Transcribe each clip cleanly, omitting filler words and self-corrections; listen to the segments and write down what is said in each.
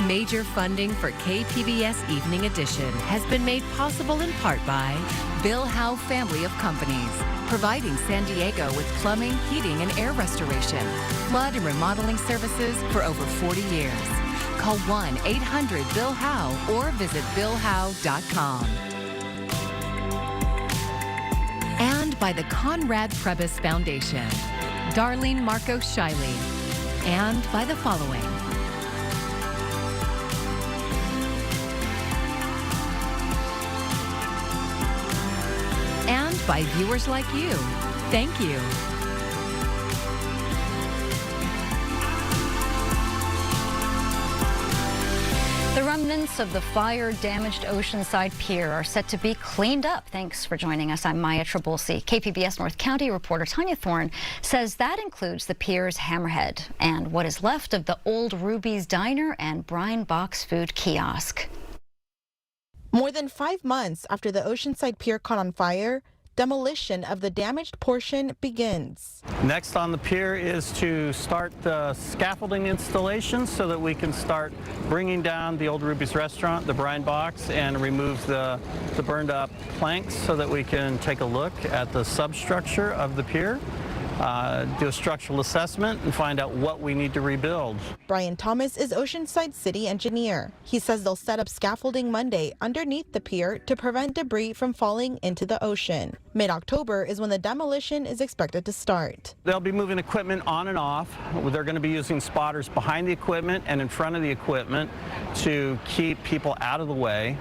Major funding for KPBS Evening Edition has been made possible in part by Bill Howe Family of Companies, providing San Diego with plumbing, heating, and air restoration, flood and remodeling services for over 40 years. Call 1-800-BILL-HOWE or visit billhowe.com. And by the Conrad Prebys Foundation, Darlene Marcos Shiley, and by the following. And by viewers like you. Thank you. The remnants of the fire-damaged Oceanside Pier are set to be cleaned up. Thanks for joining us. I'm Maya Trabulsi. KPBS North County reporter Tanya Thorne says that includes the pier's hammerhead and what is left of the old Ruby's Diner and Brine Box food kiosk. More than 5 months after the Oceanside Pier caught on fire, demolition of the damaged portion begins. Next on the pier is to start the scaffolding installation so that we can start bringing down the old Ruby's restaurant, the brine box, and remove the burned up planks so that we can take a look at the substructure of the pier, do a structural assessment, and find out what we need to rebuild. Brian Thomas is Oceanside city engineer. He says they'll set up scaffolding Monday underneath the pier to prevent debris from falling into the ocean. Mid-October is when the demolition is expected to start. They'll be moving equipment on and off. They're going to be using spotters behind the equipment and in front of the equipment to keep people out of the way.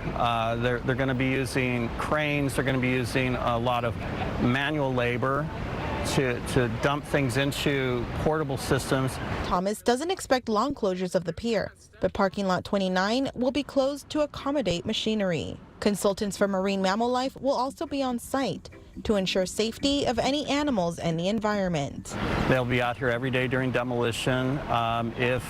They're going to be using cranes. They're going to be using a lot of manual labor to dump things into portable systems. Thomas doesn't expect long closures of the pier, but parking lot 29 will be closed to accommodate machinery. Consultants for marine mammal life will also be on site to ensure safety of any animals and the environment. They'll be out here every day during demolition. If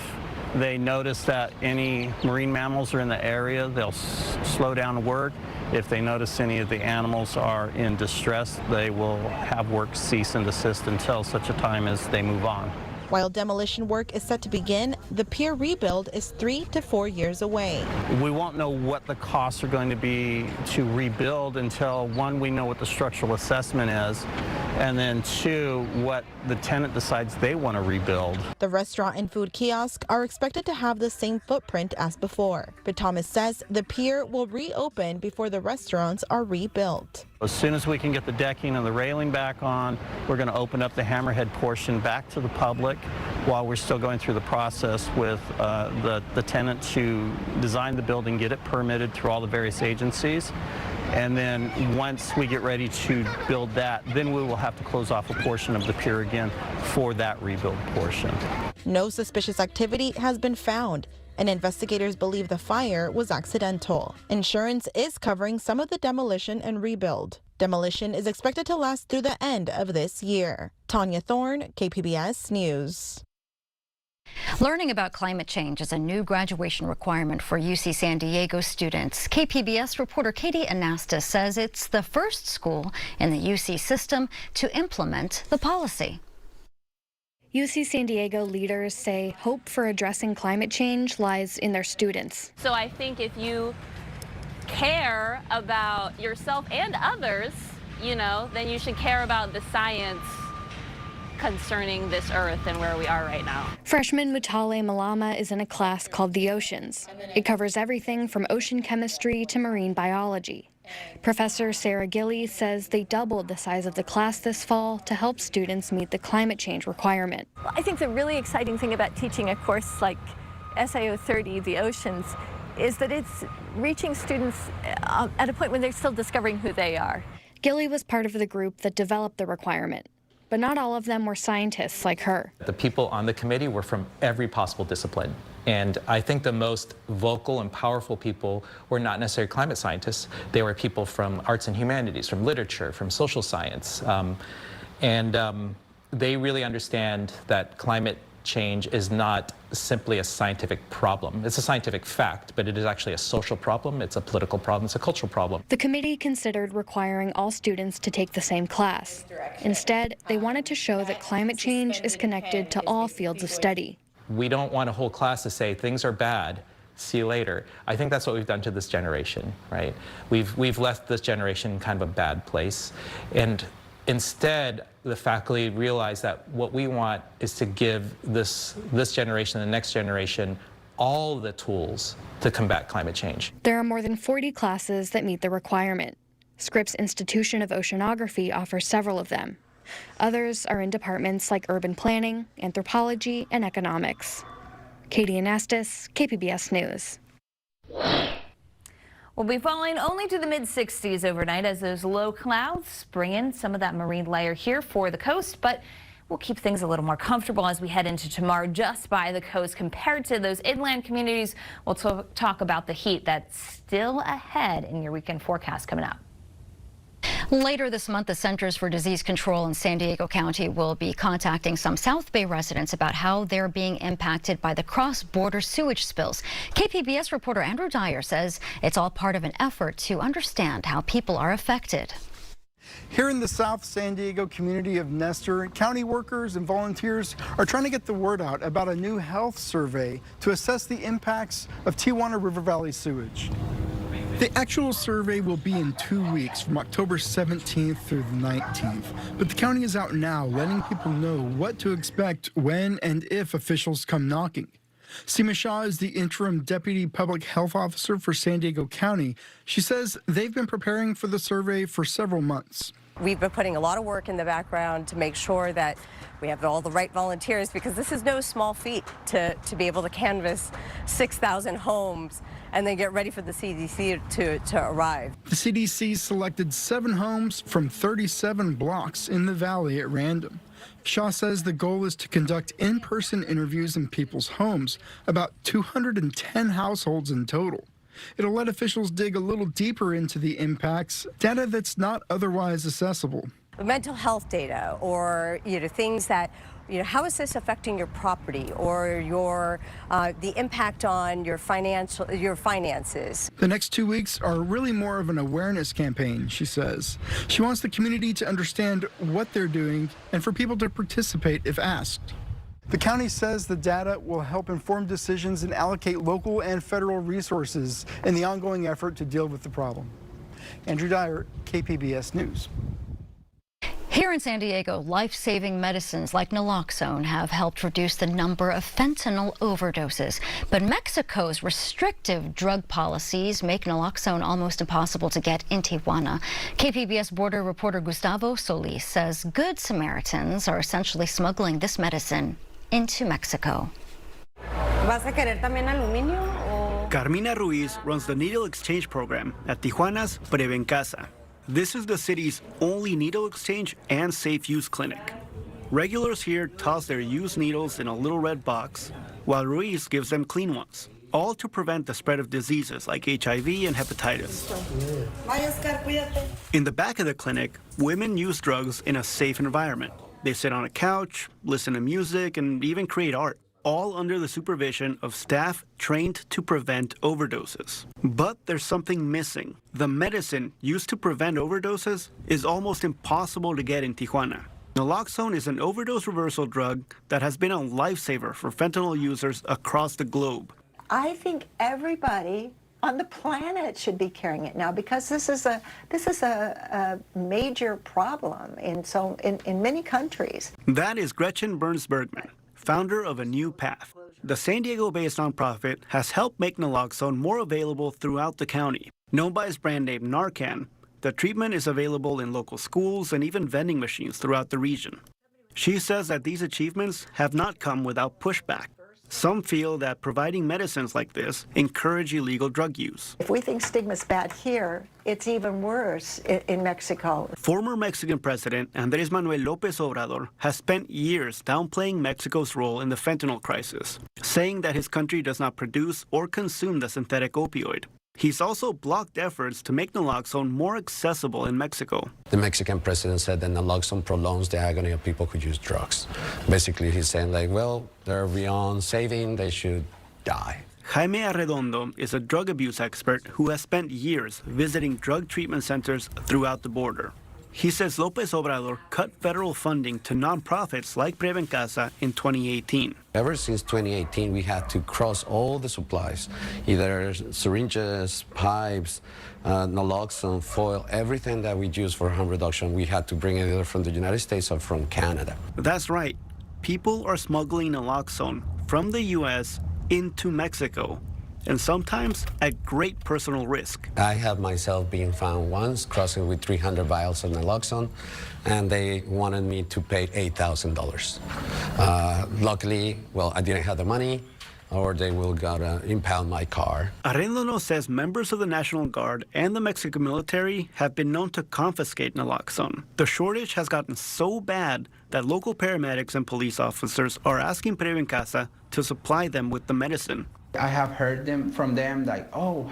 they notice that any marine mammals are in the area, they'll slow down work. If they notice any of the animals are in distress, they will have work cease and desist until such a time as they move on. While demolition work is set to begin, the pier rebuild is 3 to 4 years away. We won't know what the costs are going to be to rebuild until, one, we know what the structural assessment is, and then two, what the tenant decides they want to rebuild. The restaurant and food kiosk are expected to have the same footprint as before, but Thomas says the pier will reopen before the restaurants are rebuilt. As soon as we can get the decking and the railing back on, we're going to open up the hammerhead portion back to the public while we're still going through the process with the tenant to design the building, get it permitted through all the various agencies. And then once we get ready to build that, then we will have to close off a portion of the pier again for that rebuild portion. No suspicious activity has been found, and investigators believe the fire was accidental. Insurance is covering some of the demolition and rebuild. Demolition is expected to last through the end of this year. Tanya Thorne, KPBS News. Learning about climate change is a new graduation requirement for UC San Diego students. KPBS reporter Katie Anastas says it's the first school in the UC system to implement the policy. UC San Diego leaders say hope for addressing climate change lies in their students. So I think if you care about yourself and others, then you should care about the science concerning this earth and where we are right now. Freshman Mutale Malama is in a class called The Oceans. It covers everything from ocean chemistry to marine biology. Professor Sarah Gilly says they doubled the size of the class this fall to help students meet the climate change requirement. Well, I think the really exciting thing about teaching a course like SIO 30, The Oceans, is that it's reaching students at a point when they're still discovering who they are. Gilly was part of the group that developed the requirement, but not all of them were scientists like her. The people on the committee were from every possible discipline. And I think the most vocal and powerful people were not necessarily climate scientists. They were people from arts and humanities, from literature, from social science. They really understand that climate change is not simply a scientific problem. It's a scientific fact, but it is actually a social problem, it's a political problem, it's a cultural problem. The committee considered requiring all students to take the same class. Instead, they wanted to show that climate change is connected to all fields of study. We don't want a whole class to say things are bad, see you later. I think that's what we've done to this generation, right? We've left this generation in kind of a bad place. And instead, the faculty realize that what we want is to give this generation, the next generation, all the tools to combat climate change. There are more than 40 classes that meet the requirement. Scripps Institution of Oceanography offers several of them. Others are in departments like urban planning, anthropology, and economics. Katie Anastas, KPBS News. We'll be falling only to the mid-60s overnight as those low clouds bring in some of that marine layer here for the coast, but we'll keep things a little more comfortable as we head into tomorrow just by the coast compared to those inland communities. We'll talk about the heat that's still ahead in your weekend forecast coming up. Later this month, the Centers for Disease Control in San Diego County will be contacting some South Bay residents about how they're being impacted by the cross-border sewage spills. KPBS reporter Andrew Dyer says it's all part of an effort to understand how people are affected. Here in the South San Diego community of Nestor, county workers and volunteers are trying to get the word out about a new health survey to assess the impacts of Tijuana River Valley sewage. The actual survey will be in 2 weeks, from October 17th through the 19th. But the county is out now, letting people know what to expect when and if officials come knocking. Seema Shah is the interim deputy public health officer for San Diego County. She says they've been preparing for the survey for several months. We've been putting a lot of work in the background to make sure that we have all the right volunteers, because this is no small feat to be able to canvass 6,000 homes and then get ready for the CDC to arrive. The CDC selected 7 homes from 37 blocks in the valley at random. Shah says the goal is to conduct in-person interviews in people's homes, about 210 households in total. It'll let officials dig a little deeper into the impacts, data that's not otherwise accessible. Mental health data, or things that, how is this affecting your property, or the impact on your finances. The next 2 weeks are really more of an awareness campaign, she says. She wants the community to understand what they're doing and for people to participate if asked. The county says the data will help inform decisions and allocate local and federal resources in the ongoing effort to deal with the problem. Andrew Dyer, KPBS News. Here in San Diego, life-saving medicines like naloxone have helped reduce the number of fentanyl overdoses. But Mexico's restrictive drug policies make naloxone almost impossible to get in Tijuana. KPBS border reporter Gustavo Solis says Good Samaritans are essentially smuggling this medicine into Mexico. Carmina Ruiz runs the needle exchange program at Tijuana's Breve en Casa. This is the city's only needle exchange and safe use clinic. Regulars here toss their used needles in a little red box, while Ruiz gives them clean ones, all to prevent the spread of diseases like HIV and hepatitis. In the back of the clinic, women use drugs in a safe environment. They sit on a couch, listen to music, and even create art, all under the supervision of staff trained to prevent overdoses. But there's something missing. The medicine used to prevent overdoses is almost impossible to get in Tijuana. Naloxone is an overdose reversal drug that has been a lifesaver for fentanyl users across the globe. I think everybody on the planet should be carrying it now, because this is a major problem in many countries. That is Gretchen Burns Bergman, founder of A New Path. The San Diego-based nonprofit has helped make naloxone more available throughout the county. Known by its brand name Narcan, the treatment is available in local schools and even vending machines throughout the region. She says that these achievements have not come without pushback. Some feel that providing medicines like this encourage illegal drug use. If we think stigma's bad here, it's even worse in Mexico. Former Mexican President Andrés Manuel López Obrador has spent years downplaying Mexico's role in the fentanyl crisis, saying that his country does not produce or consume the synthetic opioid. He's also blocked efforts to make naloxone more accessible in Mexico. The Mexican president said that naloxone prolongs the agony of people who use drugs. Basically, he's saying, like, well, they're beyond saving, they should die. Jaime Arredondo is a drug abuse expert who has spent years visiting drug treatment centers throughout the border. He says López Obrador cut federal funding to nonprofits like Preven Casa in 2018. Ever since 2018, we had to cross all the supplies, either syringes, pipes, naloxone, foil, everything that we use for harm reduction, we had to bring it either from the United States or from Canada. That's right. People are smuggling naloxone from the U.S. into Mexico, and sometimes at great personal risk. I have myself been found once crossing with 300 vials of naloxone, and they wanted me to pay $8,000. Luckily, well, I didn't have the money, or they will gotta impound my car. Arredondo says members of the National Guard and the Mexican military have been known to confiscate naloxone. The shortage has gotten so bad that local paramedics and police officers are asking Preven Casa to supply them with the medicine. I have heard from them like, oh,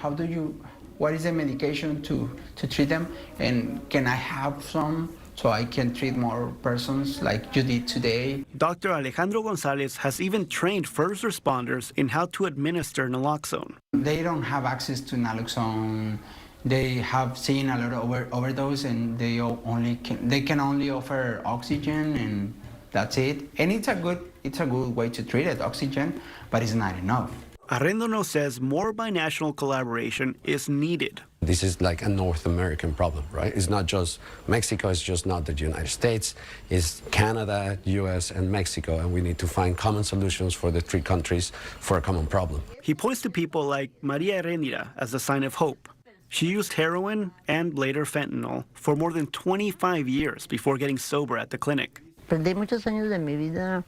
what is the medication to treat them? And can I have some so I can treat more persons like you did today? Dr. Alejandro Gonzalez has even trained first responders in how to administer naloxone. They don't have access to naloxone. They have seen a lot of overdose, and they can only offer oxygen, and that's it. And it's a good way to treat it, oxygen, but it's not enough. Arredondo says more binational collaboration is needed. This is like a North American problem, right? It's not just Mexico, it's just not the United States, it's Canada, US, and Mexico, and we need to find common solutions for the three countries for a common problem. He points to people like Maria Heréndira as a sign of hope. She used heroin and later fentanyl for more than 25 years before getting sober at the clinic. Perdí muchos años de mi vida,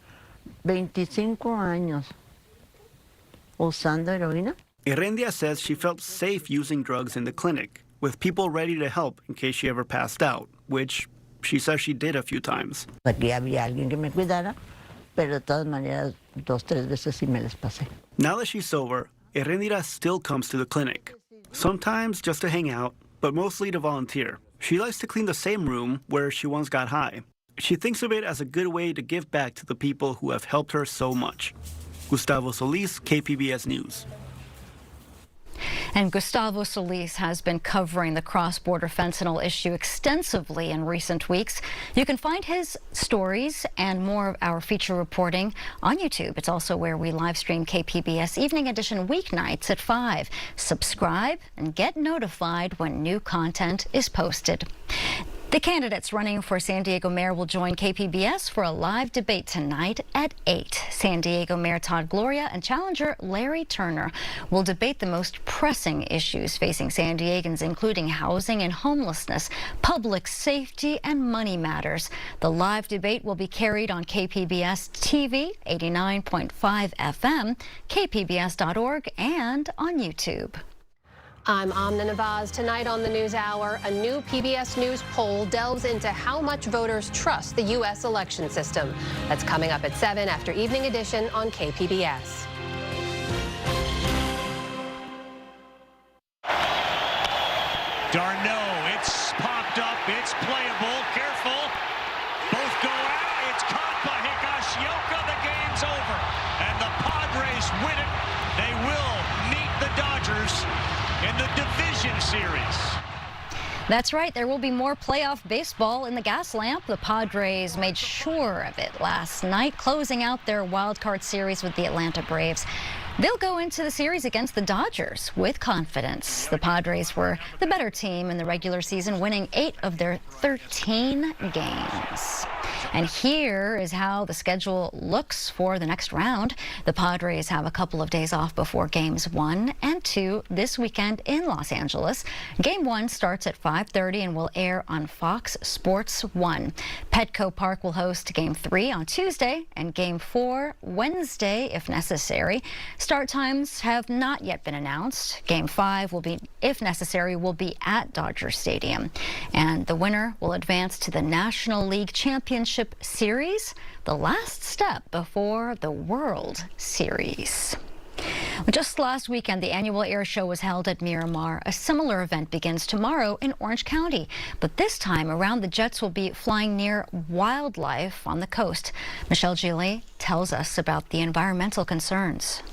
25 años. Usando heroína. Heréndira says she felt safe using drugs in the clinic, with people ready to help in case she ever passed out, which she says she did a few times. Aquí había alguien que me cuidara, pero de todas maneras 2-3 veces sí me les pasé. Now that she's sober, Heréndira still comes to the clinic. Sometimes just to hang out, but mostly to volunteer. She likes to clean the same room where she once got high. She thinks of it as a good way to give back to the people who have helped her so much. Gustavo Solis, KPBS News. And Gustavo Solis has been covering the cross-border fentanyl issue extensively in recent weeks. You can find his stories and more of our feature reporting on YouTube. It's also where we live stream KPBS Evening Edition weeknights at 5. Subscribe and get notified when new content is posted. The candidates running for San Diego mayor will join KPBS for a live debate tonight at 8. San Diego Mayor Todd Gloria and challenger Larry Turner will debate the most pressing issues facing San Diegans, including housing and homelessness, public safety, and money matters. The live debate will be carried on KPBS TV, 89.5 FM, kpbs.org, and on YouTube. I'm Amna Navaz. Tonight on the NewsHour, a new PBS News poll delves into how much voters trust the U.S. election system. That's coming up at 7 after Evening Edition on KPBS. Darno, it's popped up, it's playable, careful. Both go out, it's caught by Higashioka, the game's over. And the Padres win it. They will meet the Dodgers in the division series. That's right. There will be more playoff baseball in the gas lamp. The Padres made sure of it last night, closing out their wild card series with the Atlanta Braves. They'll go into the series against the Dodgers with confidence. The Padres were the better team in the regular season, winning 8 of their 13 games. And here is how the schedule looks for the next round. The Padres have a couple of days off before games 1 and 2 this weekend in Los Angeles. Game 1 starts at 5:30 and will air on Fox Sports 1. Petco Park will host Game 3 on Tuesday and Game 4 Wednesday if necessary. Start times have not yet been announced. Game 5 will be, if necessary, will be at Dodger Stadium. And the winner will advance to the National League Championship Series, the last step before the World Series. Just last weekend, the annual air show was held at Miramar. A similar event begins tomorrow in Orange County, but this time around the jets will be flying near wildlife on the coast. Michelle Gillet tells us about the environmental concerns.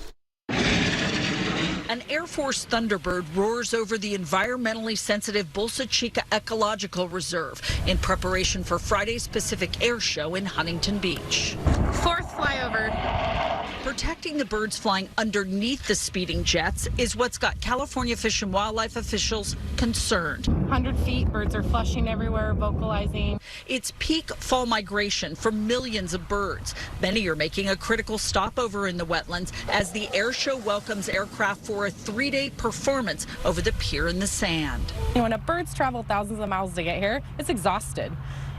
An Air Force Thunderbird roars over the environmentally sensitive Bolsa Chica Ecological Reserve in preparation for Friday's Pacific Air Show in Huntington Beach. Fourth flyover. Protecting the birds flying underneath the speeding jets is what's got California Fish and Wildlife officials concerned. 100 feet, birds are flushing everywhere, vocalizing. It's peak fall migration for millions of birds. Many are making a critical stopover in the wetlands as the air show welcomes aircraft for a 3-day performance over the pier in the sand. When a bird's traveled thousands of miles to get here, it's exhausted.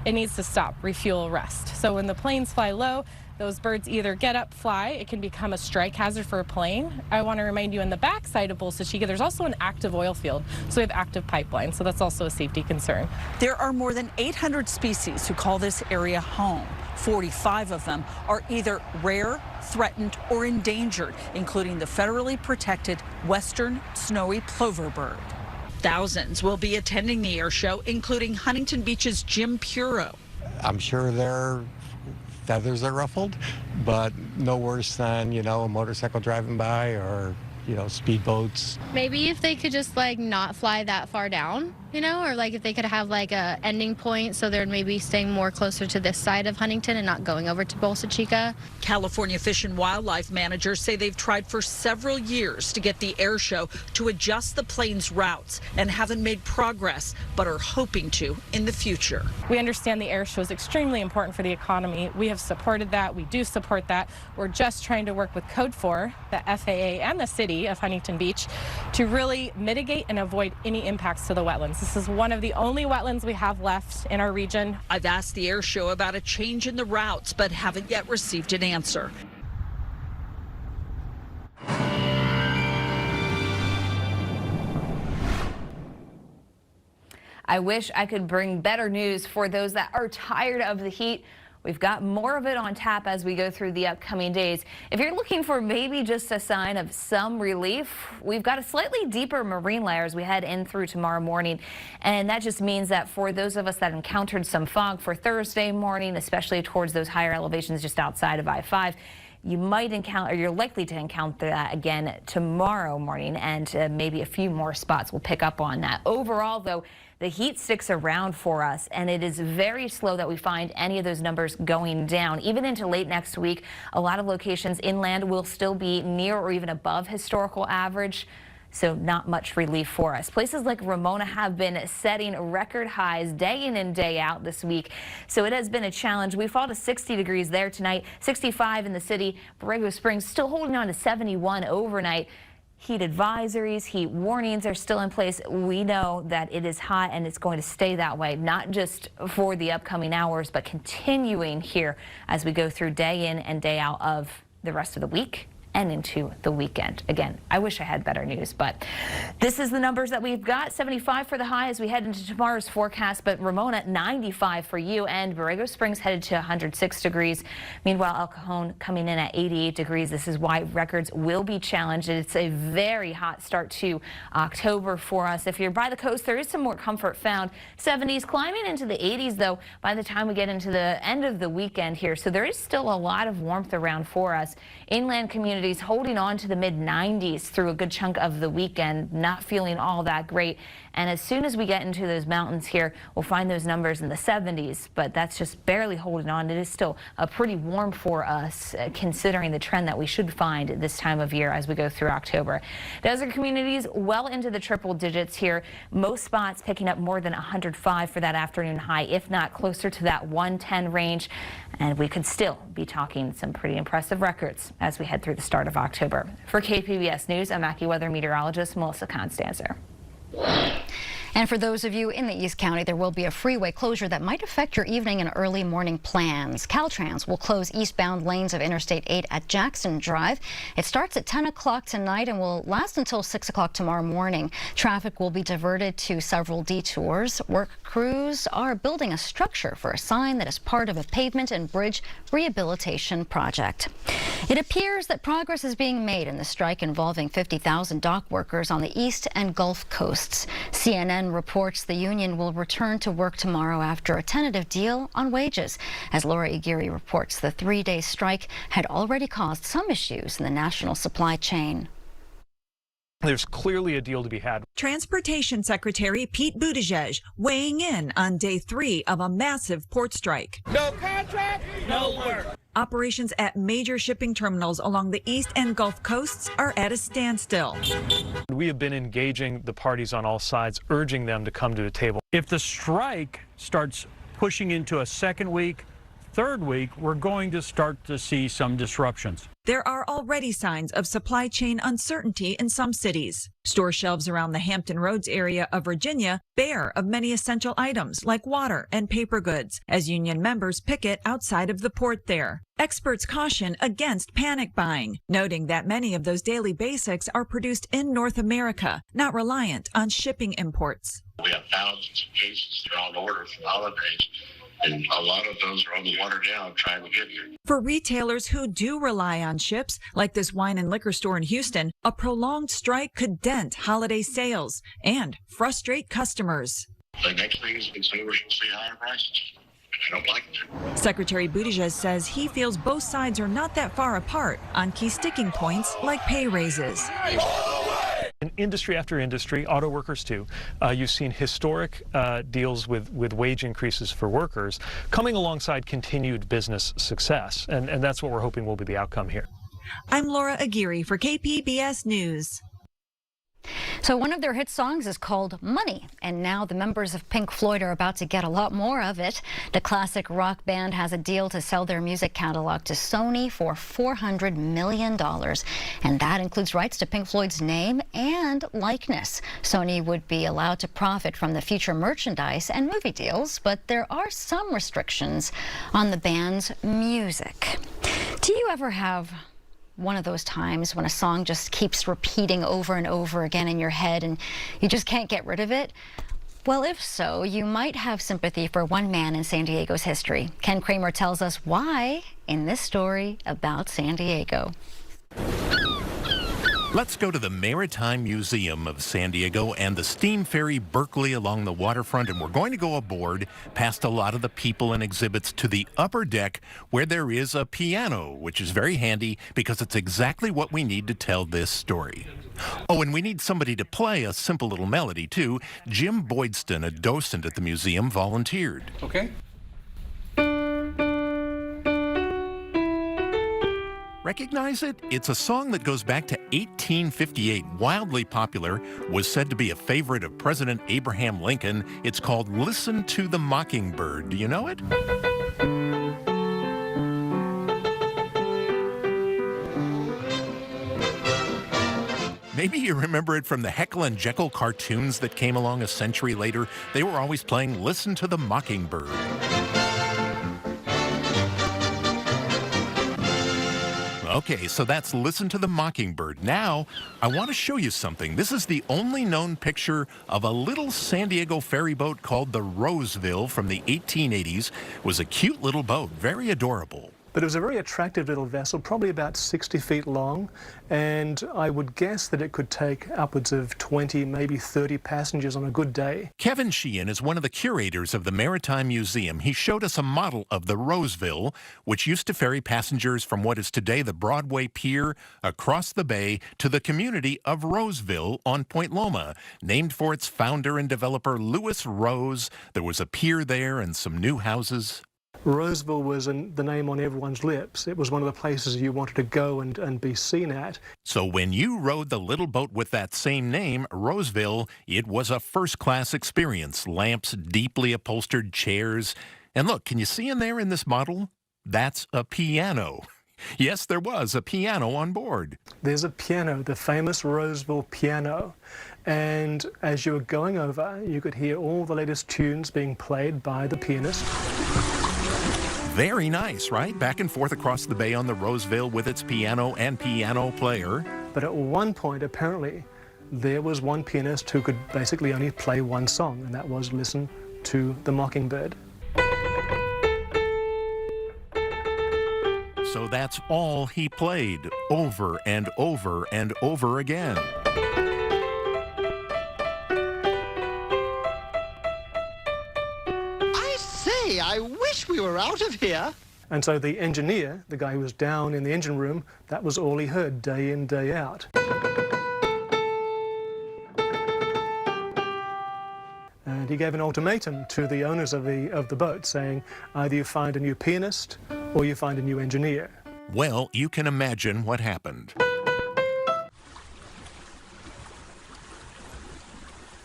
It needs to stop, refuel, rest. So when the planes fly low, those birds either get up, fly, it can become a strike hazard for a plane. I want to remind you, in the backside of Bolsa Chica, there's also an active oil field, so we have active pipelines, so that's also a safety concern. There are more than 800 species who call this area home. 45 of them are either rare, threatened, or endangered, including the federally protected western snowy plover bird. Thousands will be attending the air show, including Huntington Beach's Jim Puro. I'm sure their feathers are ruffled, but no worse than, a motorcycle driving by or, speedboats. Maybe if they could just not fly that far down, or if they could have a ending point so they're maybe staying more closer to this side of Huntington and not going over to Bolsa Chica. California Fish and Wildlife managers say they've tried for several years to get the air show to adjust the plane's routes and haven't made progress, but are hoping to in the future. We understand the air show is extremely important for the economy. We have supported that. We do support that. We're just trying to work with Code 4, the FAA, and the city of Huntington Beach to really mitigate and avoid any impacts to the wetlands. This is one of the only wetlands we have left in our region. I've asked the air show about a change in the routes, but haven't yet received an answer. I wish I could bring better news for those that are tired of the heat. We've got more of it on tap as we go through the upcoming days. If you're looking for maybe just a sign of some relief, we've got a slightly deeper marine layer as we head in through tomorrow morning. And that just means that for those of us that encountered some fog for Thursday morning, especially towards those higher elevations just outside of I-5, you might encounter, or you're likely to encounter that again tomorrow morning, and maybe a few more spots will pick up on that. Overall, though, the heat sticks around for us, and it is very slow that we find any of those numbers going down. Even into late next week, a lot of locations inland will still be near or even above historical average. So not much relief for us. Places like Ramona have been setting record highs day in and day out this week. So it has been a challenge. We fall to 60 degrees there tonight, 65 in the city. Borrego Springs still holding on to 71 overnight. Heat advisories, heat warnings are still in place. We know that it is hot and it's going to stay that way, not just for the upcoming hours, but continuing here as we go through day in and day out of the rest of the week and into the weekend. Again, I wish I had better news, but this is the numbers that we've got. 75 for the high as we head into tomorrow's forecast, but Ramona 95 for you, and Borrego Springs headed to 106 degrees. Meanwhile, El Cajon coming in at 88 degrees. This is why records will be challenged. It's a very hot start to October for us. If you're by the coast, there is some more comfort found. 70s climbing into the 80s, though, by the time we get into the end of the weekend here. So there is still a lot of warmth around for us. Inland communities holding on to the mid-90s through a good chunk of the weekend, not feeling all that great. And as soon as we get into those mountains here, we'll find those numbers in the 70s, but that's just barely holding on. It is still pretty warm for us, considering the trend that we should find this time of year as we go through October. Desert communities well into the triple digits here. Most spots picking up more than 105 for that afternoon high, if not closer to that 110 range. And we could still be talking some pretty impressive records as we head through the start of October. For KPBS News, I'm AccuWeather meteorologist Melissa Constanzer. And for those of you in the East County, there will be a freeway closure that might affect your evening and early morning plans. Caltrans will close eastbound lanes of Interstate 8 at Jackson Drive. It starts at 10 o'clock tonight and will last until 6 o'clock tomorrow morning. Traffic will be diverted to several detours. Work crews are building a structure for a sign that is part of a pavement and bridge rehabilitation project. It appears that progress is being made in the strike involving 50,000 dock workers on the East and Gulf coasts. CNN reports the union will return to work tomorrow after a tentative deal on wages. As Laura Aguirre reports, the three-day strike had already caused some issues in the national supply chain. There's clearly a deal to be had. Transportation Secretary Pete Buttigieg weighing in on day 3 of a massive port strike. No contract, no work. Operations at major shipping terminals along the East and Gulf coasts are at a standstill. We have been engaging the parties on all sides, urging them to come to the table. If the strike starts pushing into a second week, third week, we're going to start to see some disruptions. There are already signs of supply chain uncertainty in some cities. Store shelves around the Hampton Roads area of Virginia bare of many essential items like water and paper goods as union members picket outside of the port there. Experts caution against panic buying, noting that many of those daily basics are produced in North America, not reliant on shipping imports. We have thousands of cases that are on order for the holidays, and a lot of those are on the water now trying to get here. For retailers who do rely on ships, like this wine and liquor store in Houston, a prolonged strike could dent holiday sales and frustrate customers. The next thing is consumers will see higher prices. I don't like it. Secretary Buttigieg says he feels both sides are not that far apart on key sticking points like pay raises. In industry after industry, auto workers too, you've seen historic deals with wage increases for workers coming alongside continued business success. And that's what we're hoping will be the outcome here. I'm Laura Aguirre for KPBS News. So one of their hit songs is called Money, and now the members of Pink Floyd are about to get a lot more of it. The classic rock band has a deal to sell their music catalog to Sony for $400 million, and that includes rights to Pink Floyd's name and likeness. Sony would be allowed to profit from the future merchandise and movie deals, but there are some restrictions on the band's music. Do you ever have one of those times when a song just keeps repeating over and over again in your head and you just can't get rid of it? Well, if so, you might have sympathy for one man in San Diego's history. Ken Kramer tells us why in this story about San Diego. Let's go to the Maritime Museum of San Diego and the steam ferry Berkeley along the waterfront, and we're going to go aboard past a lot of the people and exhibits to the upper deck where there is a piano, which is very handy because it's exactly what we need to tell this story. Oh, and we need somebody to play a simple little melody, too. Jim Boydston, a docent at the museum, volunteered. Okay. Recognize it? It's a song that goes back to 1858, wildly popular, was said to be a favorite of President Abraham Lincoln. It's called Listen to the Mockingbird. Do you know it? Maybe you remember it from the Heckle and Jekyll cartoons that came along a century later. They were always playing Listen to the Mockingbird. Okay, so that's Listen to the Mockingbird. Now, I want to show you something. This is the only known picture of a little San Diego ferry boat called the Roseville from the 1880s. It was a cute little boat, very adorable. But it was a very attractive little vessel, probably about 60 feet long, and I would guess that it could take upwards of 20, maybe 30 passengers on a good day. Kevin Sheehan is one of the curators of the Maritime Museum. He showed us a model of the Roseville, which used to ferry passengers from what is today the Broadway Pier across the bay to the community of Roseville on Point Loma, named for its founder and developer Louis Rose. There was a pier there and some new houses. Roseville was the name on everyone's lips. It was one of the places you wanted to go and be seen at. So when you rode the little boat with that same name, Roseville, it was a first-class experience. Lamps, deeply upholstered chairs. And look, can you see in there in this model? That's a piano. Yes, there was a piano on board. There's a piano, the famous Roseville piano. And as you were going over, you could hear all the latest tunes being played by the pianist. Very nice, right? Back and forth across the bay on the Roseville with its piano and piano player. But at one point, apparently, there was one pianist who could basically only play one song, and that was Listen to the Mockingbird. So that's all he played, over and over and over again. I wish we were out of here. And so the engineer, the guy who was down in the engine room, that was all he heard day in, day out. and he gave an ultimatum to the owners of the boat, saying either you find a new pianist or you find a new engineer. Well, you can imagine what happened.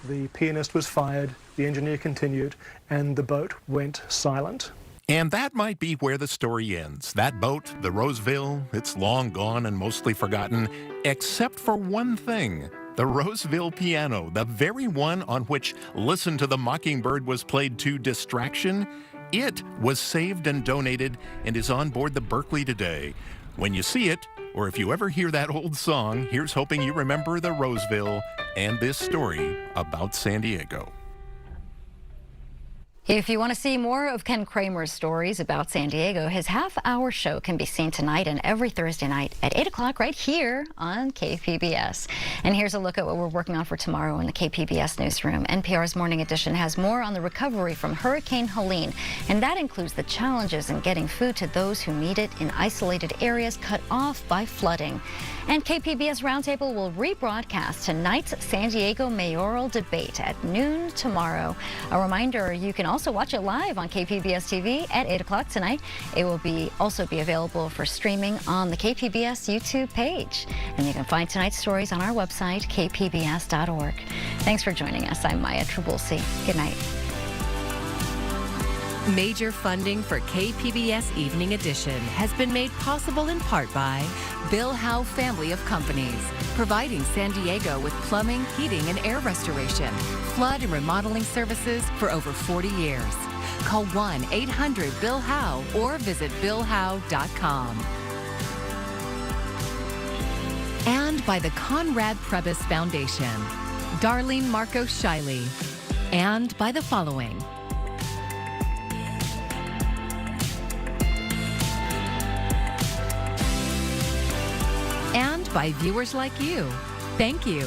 The pianist was fired, the engineer continued, and the boat went silent. And that might be where the story ends. That boat, the Roseville, it's long gone and mostly forgotten, except for one thing. The Roseville piano, the very one on which Listen to the Mockingbird was played to distraction, it was saved and donated and is on board the Berkeley today. When you see it, or if you ever hear that old song, here's hoping you remember the Roseville and this story about San Diego. If you want to see more of Ken Kramer's stories about San Diego, his half-hour show can be seen tonight and every Thursday night at 8 o'clock right here on KPBS. And here's a look at what we're working on for tomorrow in the KPBS newsroom. NPR's Morning Edition has more on the recovery from Hurricane Helene, and that includes the challenges in getting food to those who need it in isolated areas cut off by flooding. And KPBS Roundtable will rebroadcast tonight's San Diego mayoral debate at noon tomorrow. A reminder, you can also watch it live on KPBS TV at 8 o'clock tonight. It will also be available for streaming on the KPBS YouTube page. And you can find tonight's stories on our website, kpbs.org. Thanks for joining us. I'm Maya Trabulsi. Good night. Major funding for KPBS Evening Edition has been made possible in part by Bill Howe Family of Companies, providing San Diego with plumbing, heating, and air restoration, flood and remodeling services for over 40 years. Call 1-800-BILL-HOWE or visit billhowe.com. And by the Conrad Prebys Foundation, Darlene Marco Shiley, and by the following: and by viewers like you. Thank you.